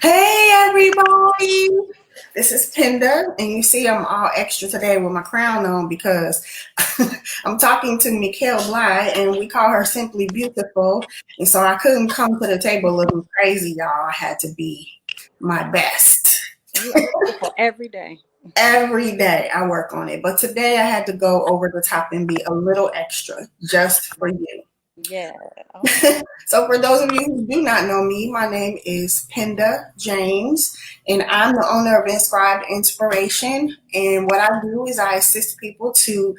Hey everybody! This is Penda, and you see I'm all extra today with my crown on because I'm talking to Mekelle Bly, and we call her Simply Beautiful. And so I couldn't come to the table looking crazy, y'all. I had to be my best. You are beautiful every day. Every day I work on it, but today I had to go over the top and be a little extra just for you. Yeah. Okay. So, for those of you who do not know me, my name is Penda James, and I'm the owner of Inscribed Inspiration. And what I do is I assist people to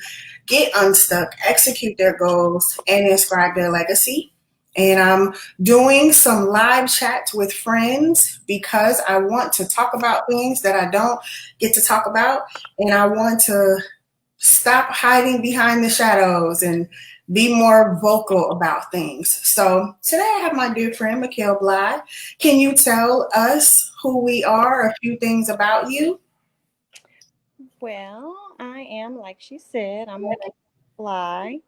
get unstuck, execute their goals, and inscribe their legacy. And I'm doing some live chats with friends because I want to talk about things that I don't get to talk about, and I want to stop hiding behind the shadows and be more vocal about things. So today I have my dear friend Mekelle Bly. Can you tell us who we are, a few things about you? Well, I am, like she said, I'm Mekelle Bly.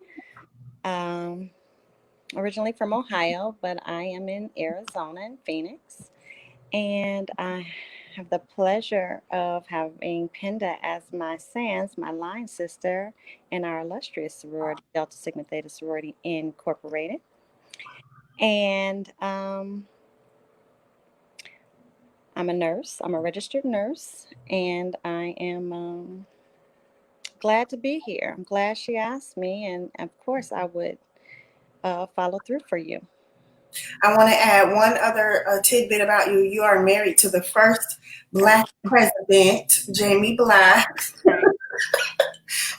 Um, Originally from Ohio, but I am in Arizona in Phoenix. And I have the pleasure of having Penda as my sans, my line sister in our illustrious sorority, Delta Sigma Theta Sorority Incorporated. And I'm a nurse. I'm a registered nurse, and I am glad to be here. I'm glad she asked me, and of course, I would follow through for you. I want to add one other tidbit about you. You are married to the first Black president, Jamie Bly. Right.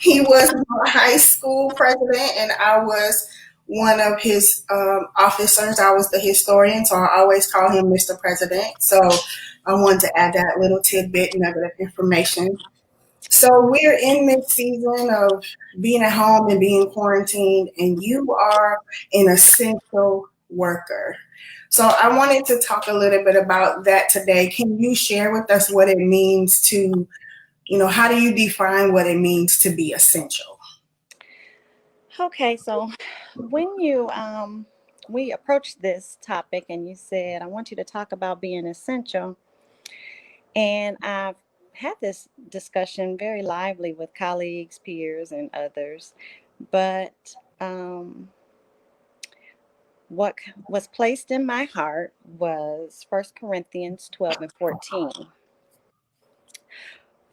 He was my high school president, and I was one of his officers. I was the historian, so I always call him Mr. President. So I wanted to add that little tidbit, nugget of information. So we're in this season of being at home and being quarantined, and you are an essential worker. So I wanted to talk a little bit about that today. Can you share with us what it means to, how do you define what it means to be essential? Okay, so when you we approached this topic, and you said, "I want you to talk about being essential," and I've had this discussion very lively with colleagues, peers, and others, but what was placed in my heart was 1 Corinthians 12 and 14.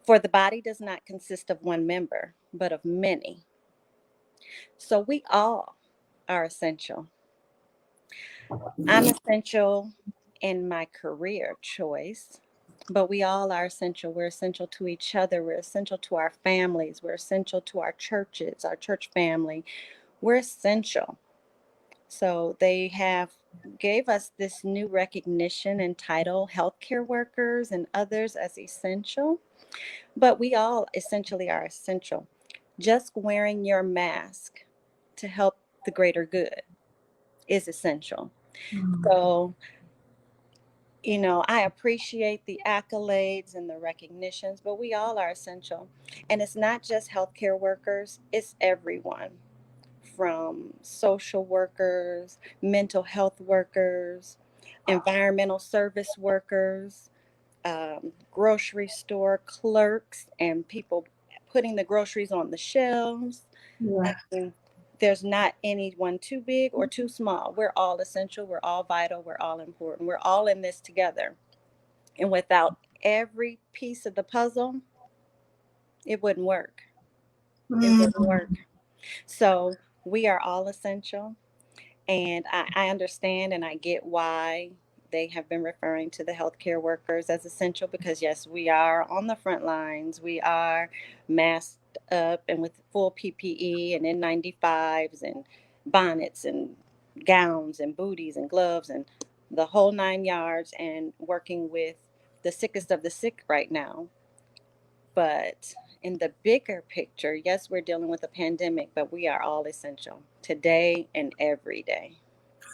For the body does not consist of one member, but of many. So we all are essential. I'm essential in my career choice, but we all are essential. We're essential to each other. We're essential to our families. We're essential to our churches, our church family. We're essential. So they have gave us this new recognition and title, healthcare workers and others as essential, but we all essentially are essential. Just wearing your mask to help the greater good is essential. So, I appreciate the accolades and the recognitions, but we all are essential. And it's not just healthcare workers, it's everyone, from social workers, mental health workers, environmental service workers, grocery store clerks, and people putting the groceries on the shelves. I Yeah. mean, there's not anyone too big or too small. We're all essential. We're all vital. We're all important. We're all in this together. And without every piece of the puzzle, it wouldn't work. It wouldn't Mm. work. So we are all essential. And I understand and I get why they have been referring to the healthcare workers as essential because, yes, we are on the front lines. We are masked up and with full PPE and N95s and bonnets and gowns and booties and gloves and the whole 9 yards, and working with the sickest of the sick right now. But in the bigger picture, yes, we're dealing with a pandemic, but we are all essential today and every day.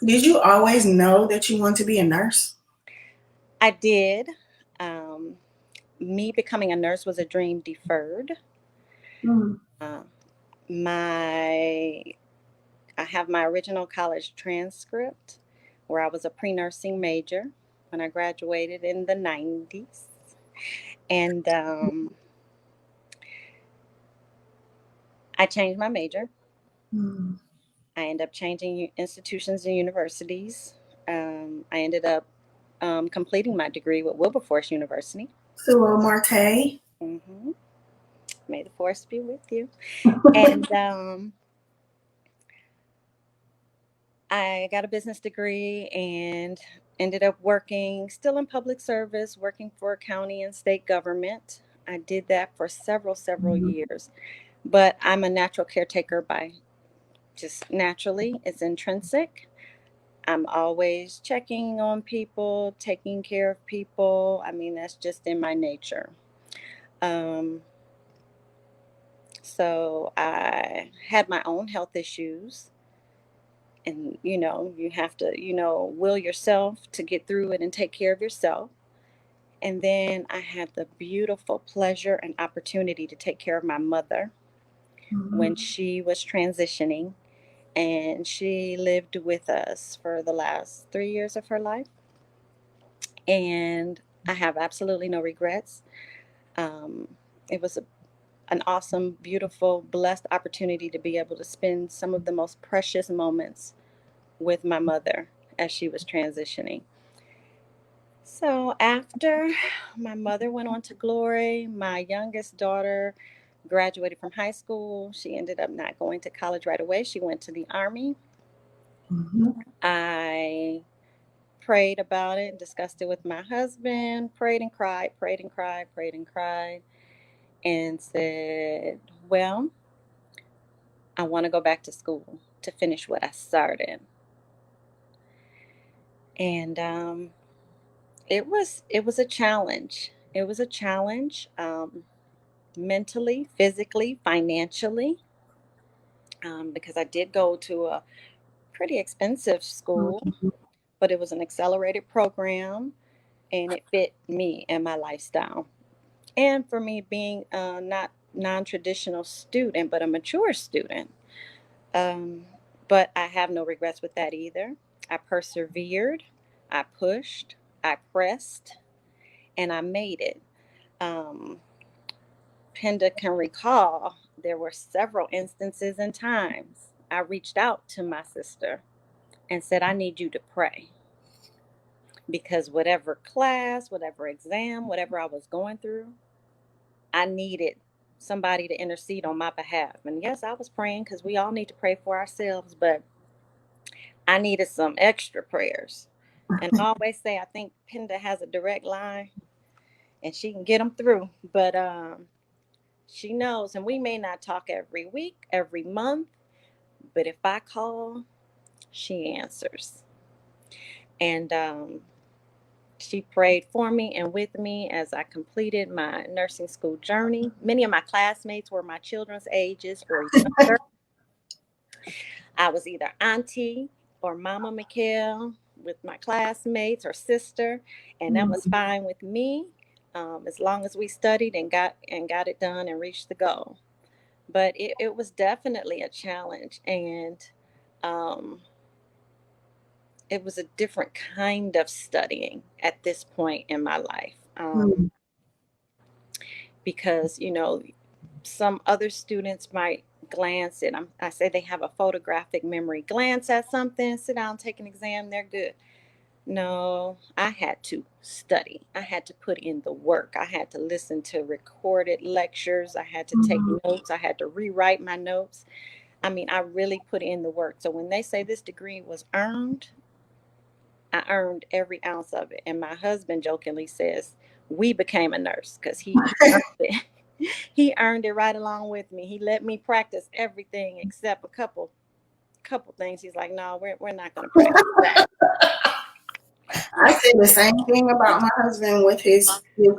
Did you always know that you want to be a nurse? I did. Um, Me becoming a nurse was a dream deferred. Mm. Uh, my I have my original college transcript where I was a pre-nursing major. when I graduated in the 90s. And I changed my major. Mm. I ended up changing institutions and universities. I ended up completing my degree with Wilberforce University. Philo Marte. Hmm. May the force be with you. And I got a business degree and ended up working still in public service, working for county and state government. I did that for several Mhm. years. But I'm a natural caretaker by just naturally, it's intrinsic. I'm always checking on people, taking care of people. I mean, that's just in my nature. Um, so I had my own health issues, and you have to, will yourself to get through it and take care of yourself. And then I had the beautiful pleasure and opportunity to take care of my mother when Mhm. she was transitioning, and she lived with us for the last 3 years of her life. And I have absolutely no regrets. Um, it was an awesome, beautiful, blessed opportunity to be able to spend some of the most precious moments with my mother as she was transitioning. So after my mother went on to glory, my youngest daughter graduated from high school. She ended up not going to college right away. She went to the Army. Mhm. I prayed about it, discussed it with my husband, prayed and cried, prayed and cried, prayed and cried, and said, well, I want to go back to school to finish what I started. And it was a challenge. It was a challenge, mentally, physically, financially, because I did go to a pretty expensive school, Mhm. but it was an accelerated program and it fit me and my lifestyle. And for me being not non-traditional student, but a mature student. Um, but I have no regrets with that either. I persevered, I pushed, I pressed, and I made it. Um, Penda can recall there were several instances and times I reached out to my sister and said, I need you to pray because whatever class, whatever exam, whatever I was going through, I needed somebody to intercede on my behalf. And yes, I was praying because we all need to pray for ourselves, but I needed some extra prayers. And I always say, I think Penda has a direct line and she can get them through. But she knows, and we may not talk every week, every month, but if I call, she answers. And she prayed for me and with me as I completed my nursing school journey. Many of my classmates were my children's ages or younger. I was either auntie or Mama Mekelle with my classmates or sister, and that was Mhm. fine with me, as long as we studied and got it done and reached the goal. But it was definitely a challenge, and um, it was a different kind of studying at this point in my life, Mhm. because some other students might glance at, I say they have a photographic memory, glance at something, sit down, take an exam, they're good. No, I had to study. I had to put in the work. I had to listen to recorded lectures. I had to take Mhm. notes. I had to rewrite my notes. I mean, I really put in the work. So when they say this degree was earned, I earned every ounce of it. And my husband jokingly says, we became a nurse because he earned it. He earned it right along with me. He let me practice everything except a couple things. He's like, no, we're not going to practice that. I said the same thing about my husband with his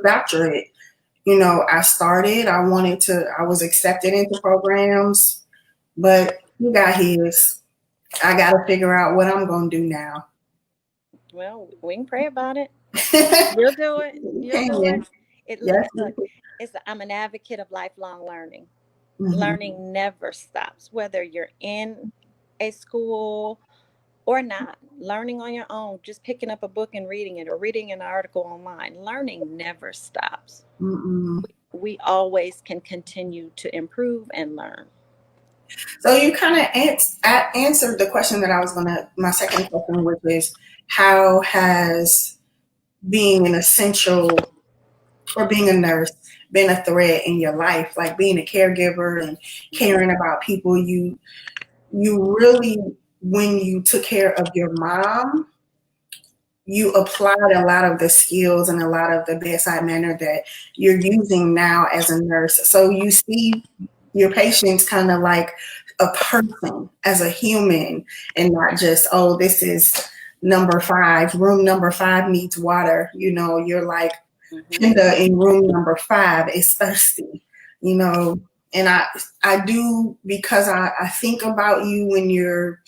doctorate. I was accepted into programs, but he got his. I got to figure out what I'm going to do now. Well, we can pray about it. You'll do it. You You'll do it. can. Yes. Look. I'm an advocate of lifelong learning. Mhm. Learning never stops, whether you're in a school or not. Learning on your own, just picking up a book and reading it or reading an article online. Learning never stops. Mm-mm. We always can continue to improve and learn. So you kind of answered the question that I was gonna, my second question, which is how has being an essential or being a nurse been a thread in your life, like being a caregiver and caring about people. You really, when you took care of your mom, you applied a lot of the skills and a lot of the bedside manner that you're using now as a nurse. So you see your patients kind of like a person, as a human, and not just, oh, this is number five, room number five needs water. You're like, Mm-hmm. Penda in room number five is thirsty, you know. And I do, because I think about you when you're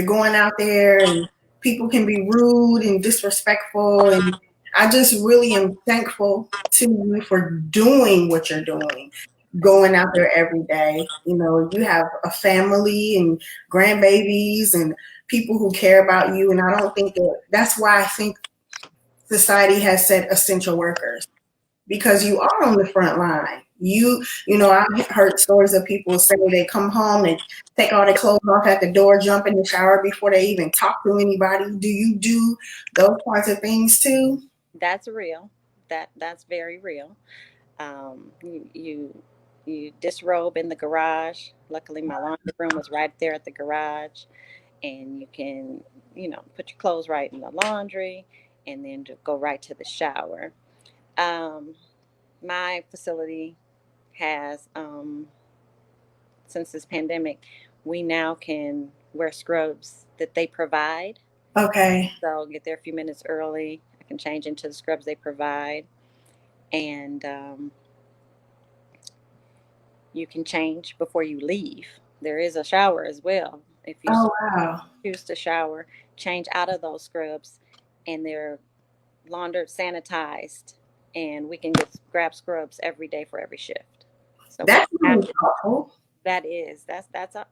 going out there and people can be rude and disrespectful. And I just really am thankful to you for doing what you're doing, going out there every day. You have a family and grandbabies and people who care about you. And I don't think that's why I think society has said essential workers, because you are on the front line. I've heard stories of people say they come home and take all their clothes off at the door, jump in the shower before they even talk to anybody. Do you do those kinds of things too? That's real. That's very real. You disrobe in the garage. Luckily, my laundry room was right there at the garage, and you can, put your clothes right in the laundry, and then go right to the shower. Um, my facility has, since this pandemic, we now can wear scrubs that they provide. Okay. So I'll get there a few minutes early. I can change into the scrubs they provide, and you can change before you leave. There is a shower as well. If you Oh, wow. choose to shower, change out of those scrubs, and they're laundered, sanitized, and we can grab scrubs every day for every shift. So we That's don't have really to. thoughtful.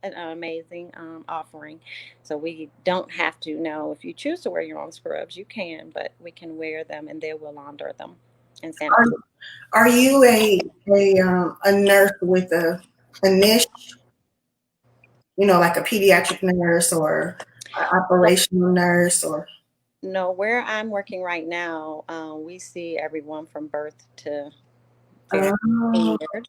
An amazing offering. So we don't have to know, if you choose to wear your own scrubs, you can, but we can wear them and they will launder them and sanitize. Are, are you a nurse with a niche, like a pediatric nurse or an No, operational nurse or? no, where I'm working right now, we see everyone from birth to very Oh, tenured.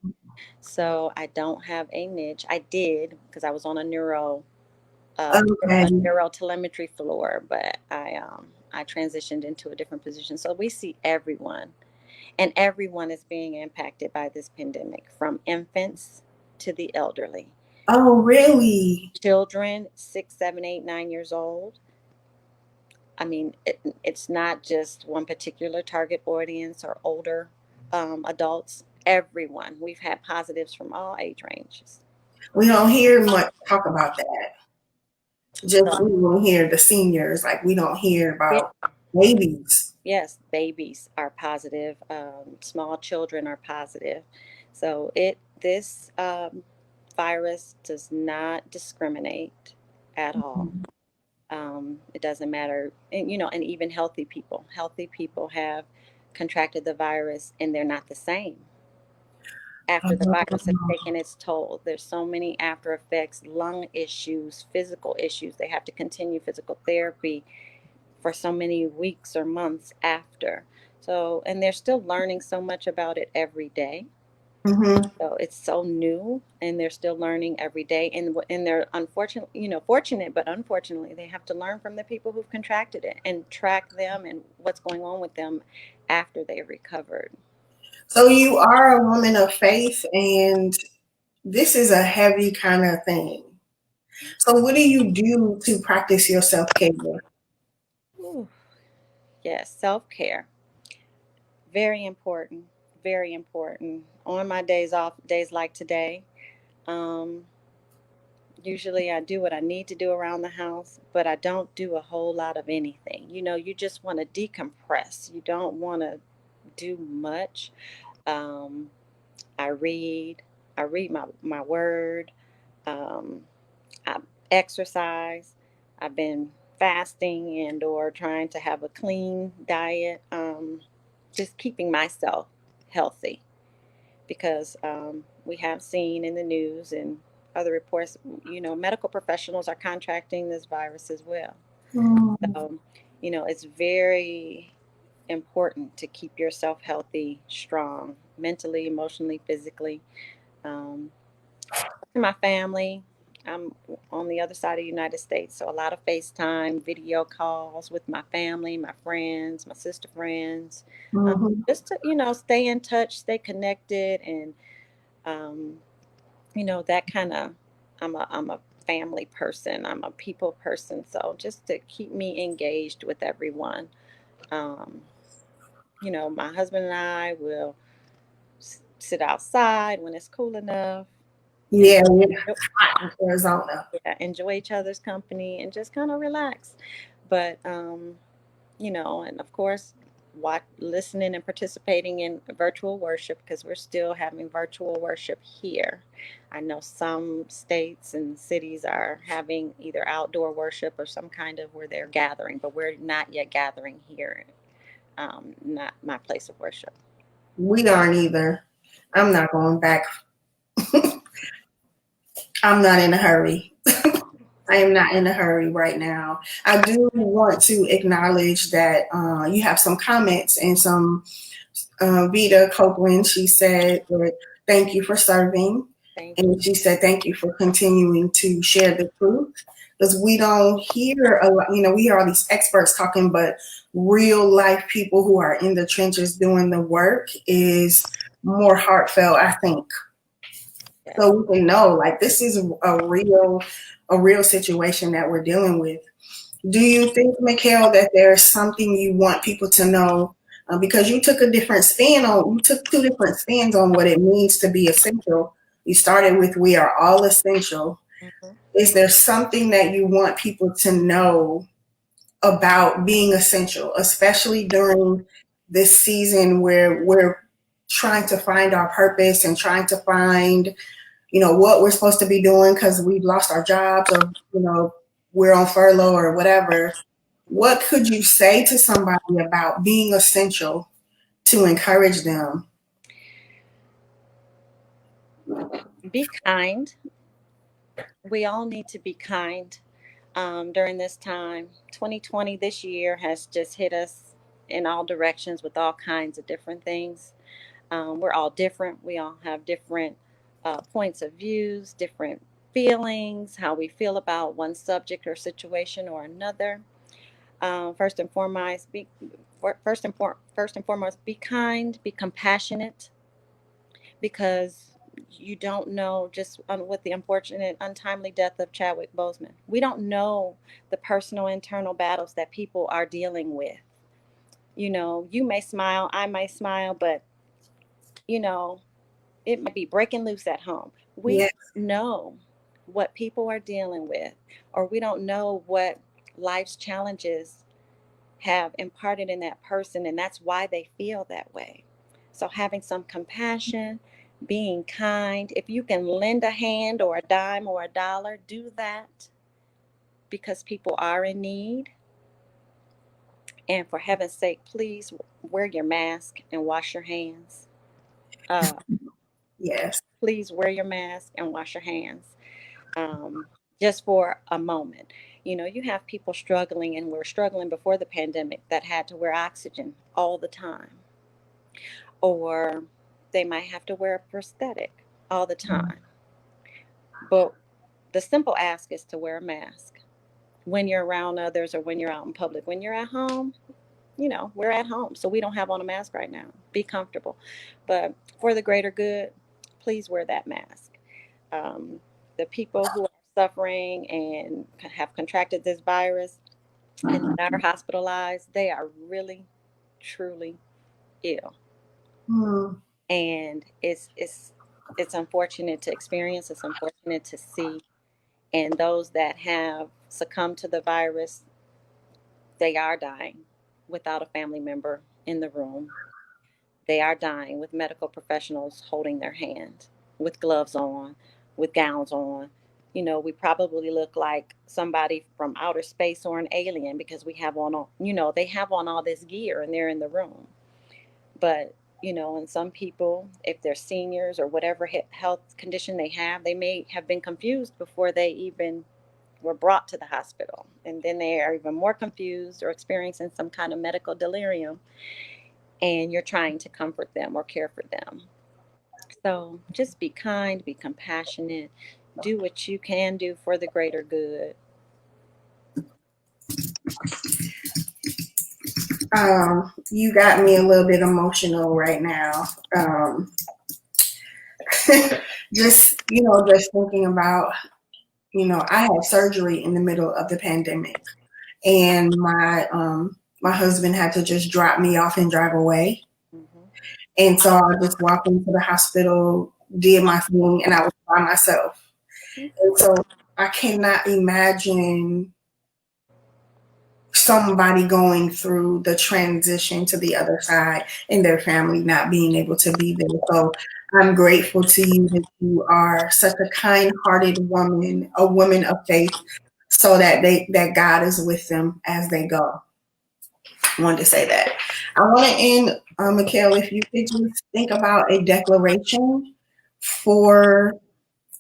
So I don't have a niche. I did, because I was on okay. a neurotelemetry floor, but I transitioned into a different position. So we see everyone, and everyone is being impacted by this pandemic, from infants to the elderly. Oh, really? Children 6, 7, 8, 9 years old. I mean, it's not just one particular target audience or older adults. Everyone. We've had positives from all age ranges. We don't hear much talk about that. Just So, we don't hear the seniors, like we don't hear yeah, about babies. yes, babies are positive. Small children are positive. So this virus does not discriminate at all. It doesn't matter, and even healthy people. Healthy people have contracted the virus, and they're not the same after the virus has taken its toll. There's so many after effects, lung issues, physical issues. They have to continue physical therapy for so many weeks or months after. So, and they're still learning so much about it every day. Mm-hmm. So it's so new, and they're still learning every day. And they're fortunate, but unfortunately, they have to learn from the people who've contracted it and track them and what's going on with them after they've recovered. So you are a woman of faith, and this is a heavy kind of thing. So what do you do to practice your self care? Ooh, yes, self care, very important, very important. On my days off, days like today, um, usually I do what I need to do around the house, but I don't do a whole lot of anything. You just want to decompress. You don't want to do much. Um, I read. I read my word. Um, I exercise. I've been fasting and or trying to have a clean diet, just keeping myself healthy because we have seen in the news and other reports, medical professionals are contracting this virus as well. Mm. So, it's very important to keep yourself healthy, strong, mentally, emotionally, physically. Um, my family, I'm on the other side of the United States, so a lot of FaceTime, video calls with my family, my friends, my sister friends, Mhm. just to, stay in touch, stay connected, and um, that kind of, I'm a family person, I'm a people person, so just to keep me engaged with everyone. Um, my husband and I will sit outside when it's cool enough and Yeah, yeah. Hot in Arizona. yeah, enjoy each other's company and just kind of relax. But and of course, listening and participating in virtual worship because we're still having virtual worship here. I know some states and cities are having either outdoor worship or some kind of where they're gathering, but we're not yet gathering here. Not my place of worship. We aren't either. I'm not going back. I'm not in a hurry. I am not in a hurry right now. I do want to acknowledge that you have some comments and some Vita Copeland. She said that thank you for serving. Thank you. And she said thank you for continuing to share the truth. Because we don't hear a lot, we hear all these experts talking, but real life people who are in the trenches doing the work is more heartfelt, I think. Yes. So we can know like this is a real situation that we're dealing with. Do you think, Mekelle, that there's something you want people to know? Because you took you took two different spins on what it means to be essential. You started with we are all essential. Mhm. Is there something that you want people to know about being essential, especially during this season where we're trying to find our purpose and trying to find what we're supposed to be doing because we've lost our jobs or we're on furlough or whatever. What could you say to somebody about being essential to encourage them? Be kind. We all need to be kind during this time. 2020, this year, has just hit us in all directions with all kinds of different things. We're all different. We all have different points of views, different feelings, how we feel about one subject or situation or another. First and foremost, first and foremost, be kind, be compassionate, because you don't know just with the unfortunate, untimely death of Chadwick Boseman. We don't know the personal internal battles that people are dealing with. You may smile, I may smile, but you know, it might be breaking loose at home. We Yeah. don't know what people are dealing with, or we don't know what life's challenges have imparted in that person, and that's why they feel that way. So having some compassion, being kind, if you can lend a hand or a dime or a dollar, do that because people are in need. And for heaven's sake, please wear your mask and wash your hands. uh, Yes. please wear your mask and wash your hands, um, just for a moment. You have people struggling, and were struggling before the pandemic, that had to wear oxygen all the time, or they might have to wear a prosthetic all the time. But the simple ask is to wear a mask when you're around others or when you're out in public. When you're at home, we're at home, so we don't have on a mask right now. Be comfortable. But for the greater good, please wear that mask. Um, the people who are suffering and have contracted this virus and that are hospitalized, they are really, truly ill. Mm. And it's unfortunate to experience. It's unfortunate to see. And those that have succumbed to the virus, they are dying without a family member in the room. They are dying with medical professionals holding their hand, with gloves on, with gowns on, we probably look like somebody from outer space or an alien because we have on all, they have on all this gear and they're in the room. But, and some people, if they're seniors or whatever health condition they have, they may have been confused before they even were brought to the hospital. And then they are even more confused or experiencing some kind of medical delirium. And you're trying to comfort them or care for them. So just be kind, be compassionate, do what you can do for the greater good. You got me a little bit emotional right now. Just just thinking about, I had surgery in the middle of the pandemic, and my husband had to just drop me off and drive away. Mm-hmm. And so I just walked into the hospital, did my thing, and I was by myself. And so I cannot imagine somebody going through the transition to the other side and their family not being able to be there. So I'm grateful to you that you are such a kind-hearted woman, a woman of faith, so that God is with them as they go. I wanted to say that. I want to end, Mekelle, if you could just think about a declaration for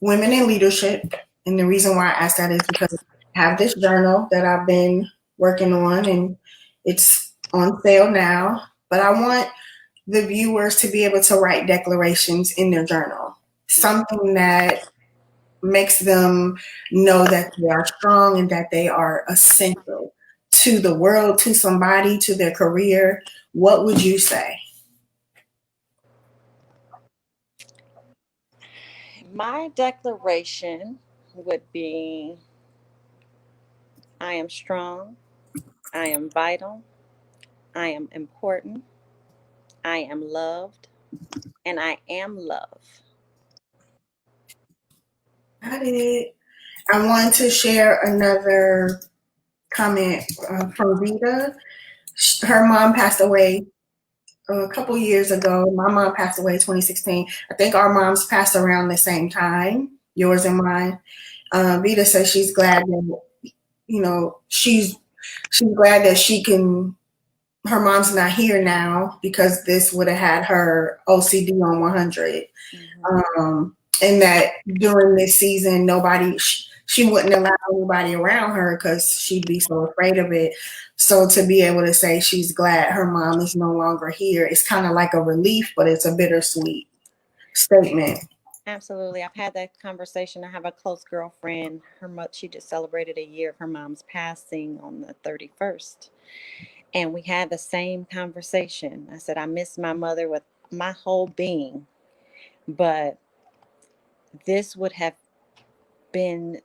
women in leadership. And the reason why I asked that is because I have this journal that I've been working on, and it's on sale now. But I want the viewers to be able to write declarations in their journal, something that makes them know that they are strong and that they are essential to the world, to somebody, to their career. What would you say? My declaration would be I am strong, I am vital, I am important, I am loved, and I am love. Got it. I want to share another comment from Vita. Her mom passed away a couple years ago. My mom passed away 2016. I think our moms passed around the same time, yours and mine. Vita says she's glad that she's glad that she can. Her mom's not here now because this would have had her OCD on 100. Mm-hmm. And that during this season, she wouldn't allow anybody around her because she'd be so afraid of it. So to be able to say she's glad her mom is no longer here, it's kind of like a relief, but it's a bittersweet statement. Absolutely. I've had that conversation. I have a close girlfriend. She just celebrated a year of her mom's passing on the 31st. And we had the same conversation. I said, I miss my mother with my whole being, but this would have been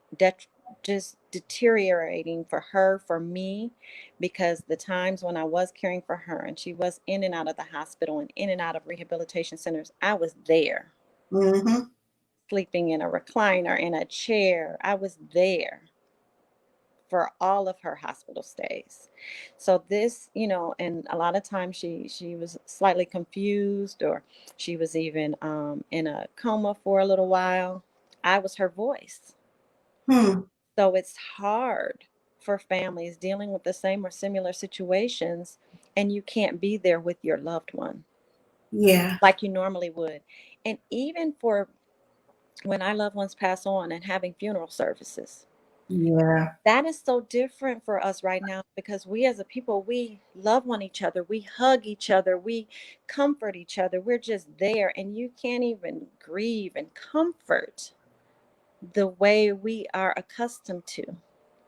just deteriorating for her, for me, because the times when I was caring for her and she was in and out of the hospital and in and out of rehabilitation centers, I was there, Mm-hmm. sleeping in a recliner, in a chair. I was there for all of her hospital stays. So this, and a lot of times she was slightly confused, or she was even in a coma for a little while. I was her voice. Hmm. So it's hard for families dealing with the same or similar situations, and you can't be there with your loved one Yeah. like you normally would. And even for when our loved ones pass on and having funeral services, Yeah. that is so different for us right now because we as a people, we love one each other, we hug each other, we comfort each other, we're just there, and you can't even grieve and comfort the way we are accustomed to.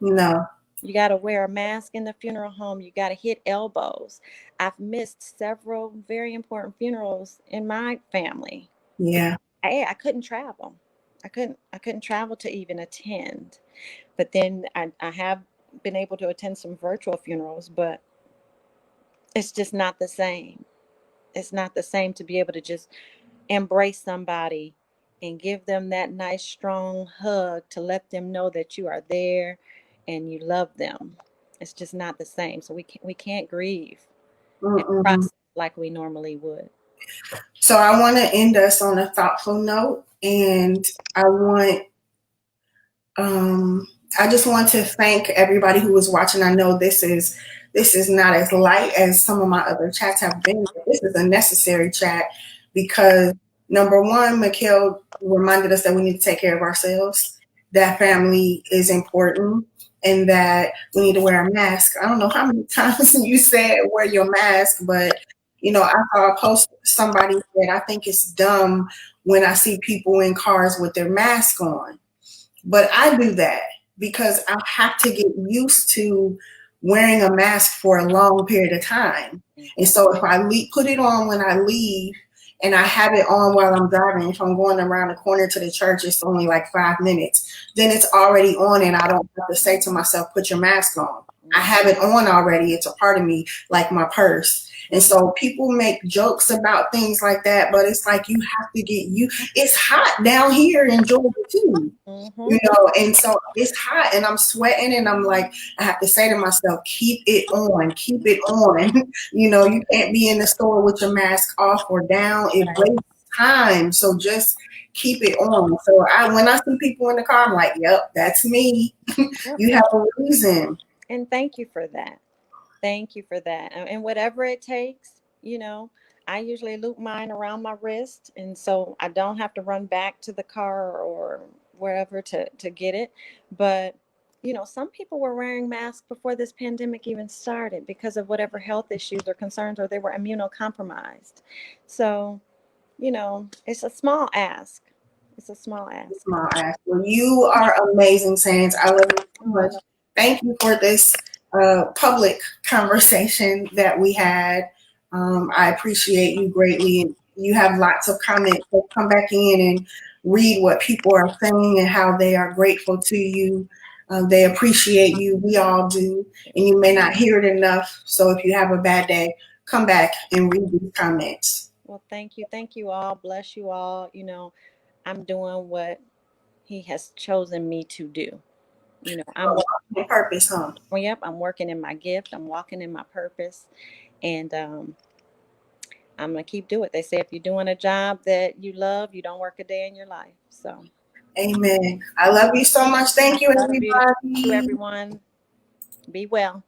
No. You got to wear a mask in the funeral home. You got to hit elbows. I've missed several very important funerals in my family. Yeah. I couldn't travel. I couldn't travel to even attend. But then I have been able to attend some virtual funerals, but it's just not the same. It's not the same to be able to just embrace somebody and give them that nice strong hug to let them know that you are there and you love them. It's just not the same. So we can't grieve and Mm-mm. process like we normally would. So I want to end us on a thoughtful note, and I want I just want to thank everybody who was watching. I know this is not as light as some of my other chats have been, but this is a necessary chat because number one, Mekelle reminded us that we need to take care of ourselves. That family is important, and that we need to wear a mask. I don't know how many times you said wear your mask, but I saw a post somebody said I think it's dumb when I see people in cars with their mask on, but I do that because I have to get used to wearing a mask for a long period of time. And so if put it on when I leave and I have it on while I'm driving, if I'm going around the corner to the church, it's only like 5 minutes, then it's already on and I don't have to say to myself, put your mask on. I have it on already. It's a part of me, like my purse. And so people make jokes about things like that, but it's like you have to get you. It's hot down here in Georgia too, and so it's hot and I'm sweating and I'm like, I have to say to myself, keep it on, keep it on. You can't be in the store with your mask off or down. It wastes time. So just keep it on. So when I see people in the car, I'm like, yep, that's me. You have a reason. And thank you for that. Thank you for that. And whatever it takes, I usually loop mine around my wrist. And so I don't have to run back to the car or wherever to get it. But, some people were wearing masks before this pandemic even started because of whatever health issues or concerns, or they were immunocompromised. So, it's a small ask. It's a small ask. Small ask. Well, you are amazing, Sands. I love you so much. Thank you for this public conversation that we had. I appreciate you greatly. And you have lots of comments. So come back in and read what people are saying and how they are grateful to you. They appreciate you. We all do. And you may not hear it enough. So if you have a bad day, come back and read these comments. Well, thank you. Thank you all. Bless you all. I'm doing what he has chosen me to do. I'm on purpose, huh? well, yep, I'm working in my gift. I'm walking in my purpose. And I'm going to keep doing it. They say if you're doing a job that you love, you don't work a day in your life. So, amen. I love you so much. Thank you, everybody. Thank you, everyone. Be well.